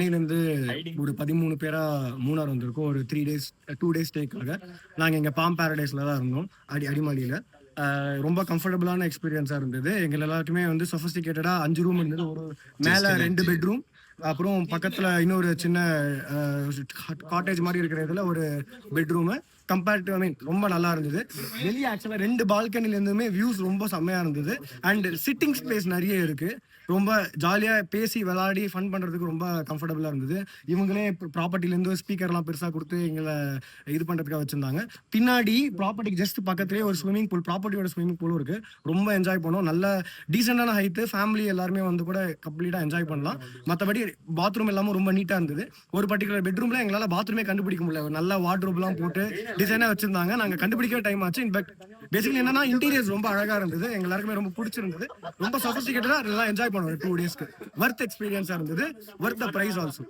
சென்னையிலேருந்து ஒரு 13 பேரா மூணார் வந்திருக்கோம். ஒரு 3 டேஸ் 2 டேஸ் ஸ்டேக்காக. நாங்கள் இங்கே பாம் பேரடைஸில் தான் இருந்தோம், அடிமாலியில். ரொம்ப கம்ஃபர்டபுளான எக்ஸ்பீரியன்ஸாக இருந்தது. எங்கள் எல்லாருக்குமே வந்து சொஃபஸ்டிகேட்டடாக 5 ரூம் இருந்தது. ஒரு மேலே 2 பெட்ரூம், அப்புறம் பக்கத்தில் இன்னொரு சின்ன காட்டேஜ் மாதிரி இருக்கிற இதில் ஒரு பெட்ரூமு. கம்பேரிட்டிவ் ரொம்ப நல்லா இருந்தது. வெளியே ஆக்சுவலாக 2 பால்கனிலேருந்துமே வியூஸ் ரொம்ப செம்மையாக இருந்தது. அண்ட் சிட்டிங் ஸ்பேஸ் நிறைய இருக்குது. ரொம்ப ஜாலியாக பேசி விளையாடி ஃபன் பண்ணுறதுக்கு ரொம்ப கம்ஃபர்டபுளாக இருந்தது. இவங்களே ப்ராப்பர்ட்டிலேருந்து ஸ்பீக்கர்லாம் பெருசாக கொடுத்து எங்களை இது பண்ணுறதுக்காக வச்சுருந்தாங்க. பின்னாடி ப்ராப்பர்ட்டிக்கு ஜஸ்ட் பக்கத்துலேயே ஒரு ஸ்விம்மிங் பூல், ப்ராப்பர்ட்டியோட ஸ்விம்மிங் பூலும் இருக்குது. ரொம்ப என்ஜாய் பண்ணோம். நல்ல டீசெண்டான ஹைட்டு, ஃபேமிலி எல்லாருமே வந்து கூட கம்ப்ளீட்டாக என்ஜாய் பண்ணலாம். மற்றபடி பாத்ரூம் எல்லாமே ரொம்ப நீட்டாக இருந்தது. ஒரு பர்டிகுலர் பெட்ரூமில் எங்களால் பாத்ரூமே கண்டுபிடிக்க முடியல. நல்ல வார்ட்ரோப்லாம் போட்டு டிசைனாக வச்சுருந்தாங்க. நாங்கள் கண்டுபிடிக்கவே டைம் ஆச்சு. இன்பேக்ட் பேசிக்கலி என்னன்னா இன்டீரியர்ஸ் ரொம்ப அழகாக இருந்தது. எங்க எல்லாருக்குமே ரொம்ப பிடிச்சிருந்தது. ரொம்ப சொஃபிஸ்டிகேட்டடாக எல்லாம் என்ஜாய் பண்ணுவோம். 2 டேஸ்க்கு வர்த் எக்ஸ்பீரியன்ஸாக இருந்தது. வர்த் த ப்ரைஸ் ஆல்சோ.